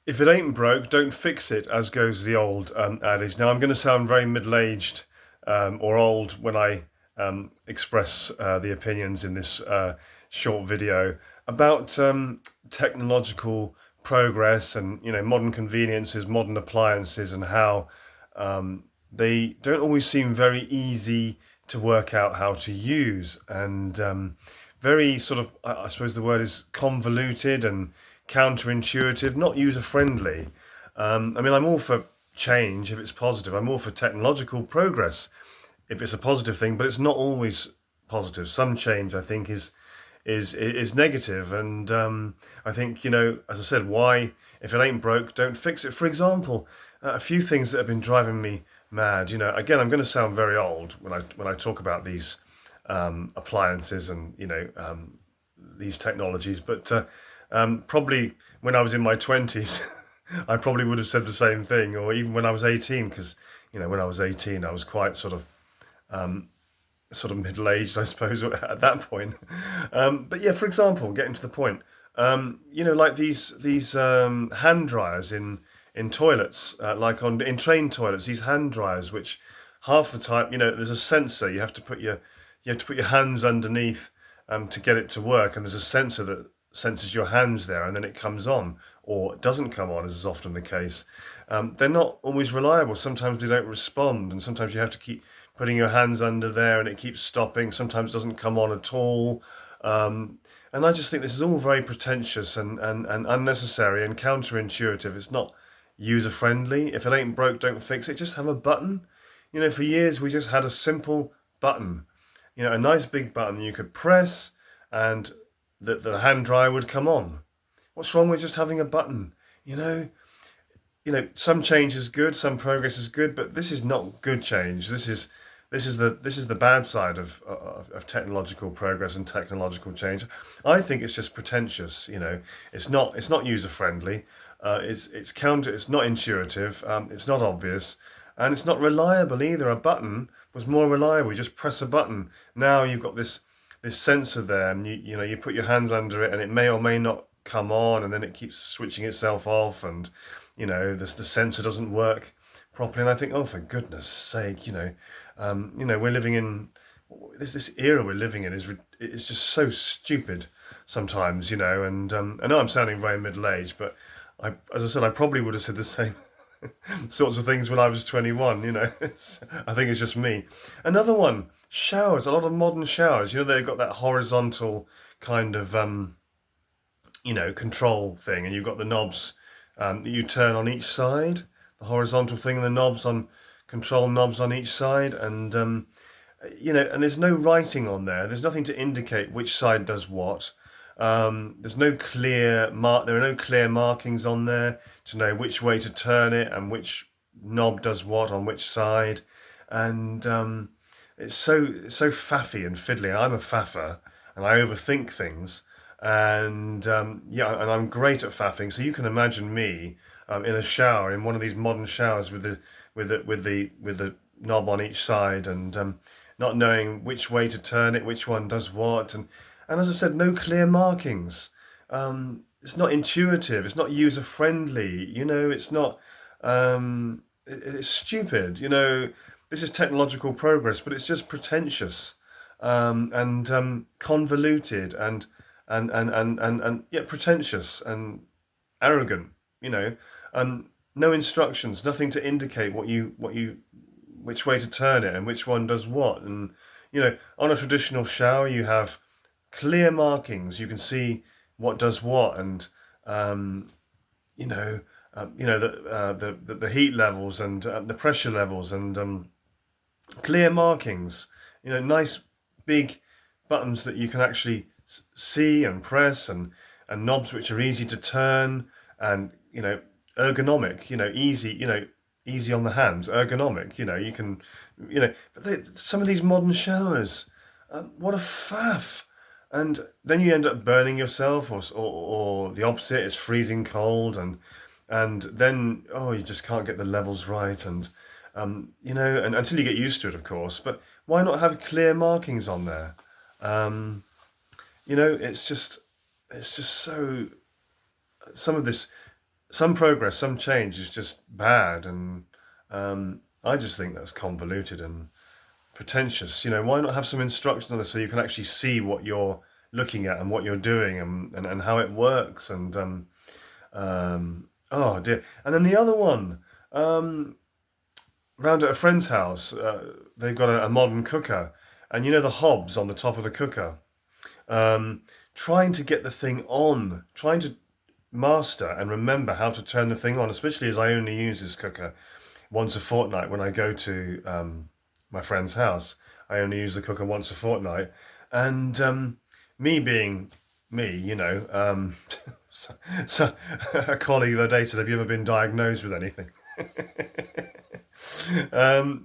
If it ain't broke, don't fix it, as goes the old adage. Now, I'm going to sound very middle-aged or old when I express the opinions in this short video about technological progress and modern conveniences, modern appliances, and how they don't always seem very easy to work out how to use, and very sort of, I suppose the word is convoluted and counterintuitive, not user friendly. I mean, I'm all for change if it's positive. I'm all for technological progress if it's a positive thing, but it's not always positive. Some change, I think, is negative, and I think, as I said, why, if it ain't broke, don't fix it. For example, a few things that have been driving me mad. Again, I'm going to sound very old when I talk about these appliances and these technologies, but probably when I was in my 20s, I probably would have said the same thing, or even when I was 18, because when I was 18, I was quite sort of middle-aged, I suppose, at that point. But yeah, for example, getting to the point, like these hand dryers in toilets, like in train toilets, these hand dryers, which half the time, there's a sensor. You have to put your hands underneath to get it to work, and there's a sensor that senses your hands there, and then it comes on, or it doesn't come on, as is often the case. They're not always reliable. Sometimes they don't respond, and sometimes you have to keep putting your hands under there, and it keeps stopping. Sometimes it doesn't come on at all. And I just think this is all very pretentious and unnecessary and counterintuitive. It's not user friendly. If it ain't broke, don't fix it. Just have a button. For years we just had a simple button, a nice big button that you could press, and the hand dryer would come on. What's wrong with just having a button? Some change is good, some progress is good, but this is not good change. This is the bad side of technological progress and technological change. I think it's just pretentious. It's not user friendly. It's not intuitive. It's not obvious, and it's not reliable either. A button was more reliable. You just press a button. Now you've got this sensor there, and you put your hands under it, and it may or may not come on, and then it keeps switching itself off, and the sensor doesn't work properly. And I think, oh, for goodness sake, we're living in this era we're living in is just so stupid sometimes, and I know I'm sounding very middle aged, but as I said, I probably would have said the same sorts of things when I was 21. I think it's just me. Another one, showers. A lot of modern showers, they've got that horizontal kind of control thing, and you've got the knobs that you turn on each side, the horizontal thing, and the knobs on control knobs on each side, and and there's no writing on there. There's nothing to indicate which side does what. There's no clear there are no clear markings on there to know which way to turn it and which knob does what on which side, and it's so faffy and fiddly. I'm a faffer, and I overthink things, and and I'm great at faffing. So you can imagine me in a shower, in one of these modern showers with the knob on each side, and not knowing which way to turn it, which one does what, and as I said, no clear markings. It's not intuitive. It's not user friendly. It's not. It's stupid. This is technological progress, but it's just pretentious, and convoluted, and yet pretentious and arrogant. No instructions, nothing to indicate which way to turn it and which one does what. And on a traditional shower, you have clear markings. You can see what does what, and the heat levels and the pressure levels, and clear markings. Nice big buttons that you can actually see and press, and knobs which are easy to turn, and ergonomic. Easy on the hands, ergonomic. You can, but some of these modern showers, what a faff. And then you end up burning yourself, or the opposite, it's freezing cold, and then, oh, you just can't get the levels right, and and until you get used to it, of course. But why not have clear markings on there? It's just so, some of this some progress, some change is just bad, and I just think that's convoluted and pretentious. Why not have some instructions on this so you can actually see what you're looking at and what you're doing, and how it works, and oh dear. And then the other one, round at a friend's house, they've got a modern cooker, and the hobs on the top of the cooker. Trying to get the thing on, trying to master and remember how to turn the thing on, especially as I only use this cooker once a fortnight when I go to my friend's house. I only use the cooker once a fortnight, and me being me, so a colleague the other day said, "Have you ever been diagnosed with anything?"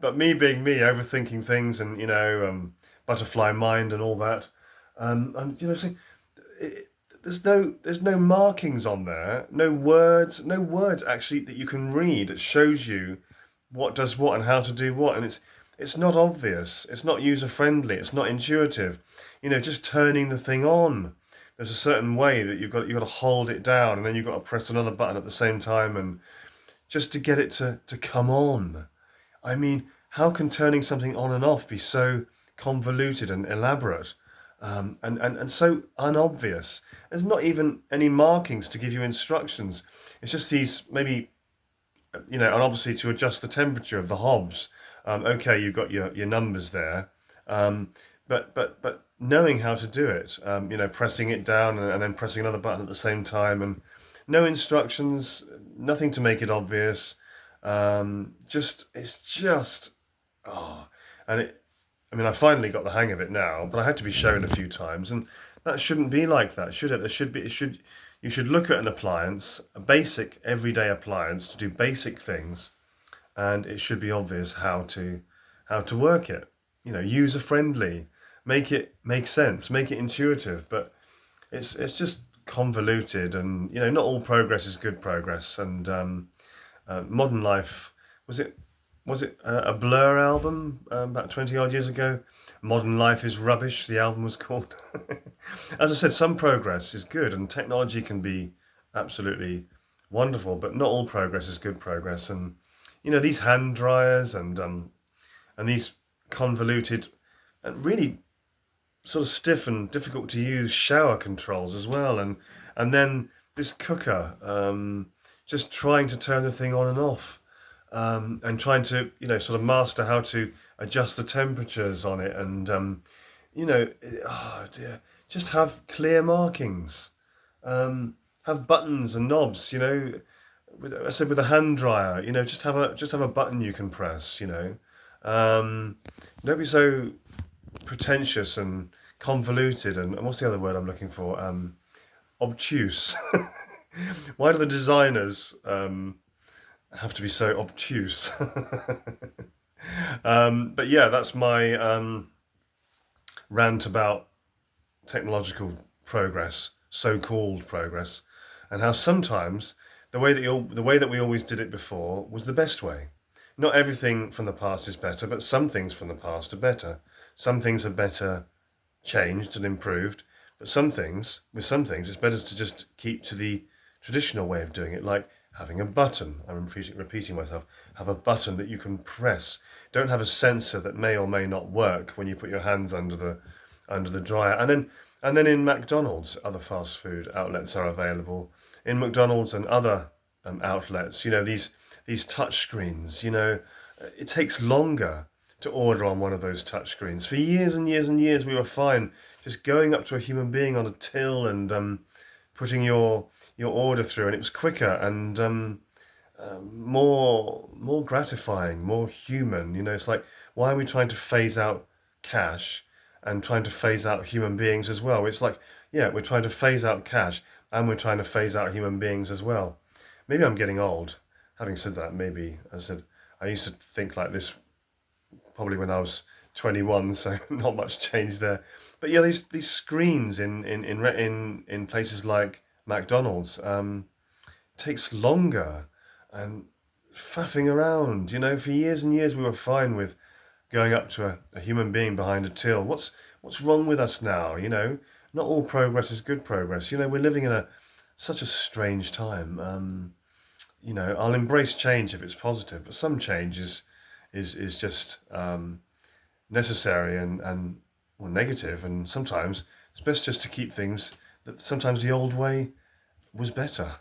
But me being me, overthinking things, and butterfly mind and all that, and so it, there's no markings on there, no words actually that you can read that shows you what does what and how to do what, and it's not obvious, it's not user friendly, it's not intuitive. Just turning the thing on. There's a certain way that you've got to hold it down, and then you've got to press another button at the same time, and just to get it to come on. I mean, how can turning something on and off be so convoluted and elaborate, and so unobvious? There's not even any markings to give you instructions. It's just these, maybe, and obviously to adjust the temperature of the hobs. Okay, you've got your numbers there, but knowing how to do it, pressing it down, and then pressing another button at the same time, and no instructions, nothing to make it obvious. It's just, oh, and I finally got the hang of it now, but I had to be shown a few times, and that shouldn't be like that, should it? You should look at an appliance, a basic everyday appliance to do basic things, and it should be obvious how to work it. User friendly, make it make sense, make it intuitive, but it's just convoluted, and not all progress is good progress, and Modern Life, was it a Blur album about 20 odd years ago? Modern Life is Rubbish, the album was called. As I said, some progress is good, and technology can be absolutely wonderful, but not all progress is good progress. And these hand dryers, and these convoluted and really sort of stiff and difficult to use shower controls as well, and then this cooker, just trying to turn the thing on and off, and trying to sort of master how to adjust the temperatures on it, and oh dear, just have clear markings, have buttons and knobs, I said with a hand dryer, just have a button you can press, don't be so pretentious and convoluted, and what's the other word I'm looking for? Obtuse. Why do the designers have to be so obtuse? But yeah, that's my rant about technological progress, so-called progress, and how sometimes the way that we always did it before was the best way. Not everything from the past is better, but some things from the past are better. Some things are better changed and improved, but with some things, it's better to just keep to the traditional way of doing it, like having a button. I'm repeating myself. Have a button that you can press. Don't have a sensor that may or may not work when you put your hands under the dryer. And then in McDonald's, other fast food outlets are available. In McDonald's and other outlets, these touch screens. It takes longer to order on one of those touch screens. For years and years and years, we were fine just going up to a human being on a till and putting your order through, and it was quicker and more gratifying, more human. It's like, why are we trying to phase out cash and trying to phase out human beings as well? It's like, yeah, we're trying to phase out cash and we're trying to phase out human beings as well. Maybe I'm getting old. Having said that, maybe, as I said, I used to think like this probably when I was 21, so not much change there. But yeah, these screens in places like McDonald's takes longer, and faffing around. For years and years we were fine with going up to a human being behind a till. What's wrong with us now? Not all progress is good progress. We're living in such a strange time. I'll embrace change if it's positive, but some change is just necessary and or negative, and sometimes it's best just to keep things that sometimes the old way was better.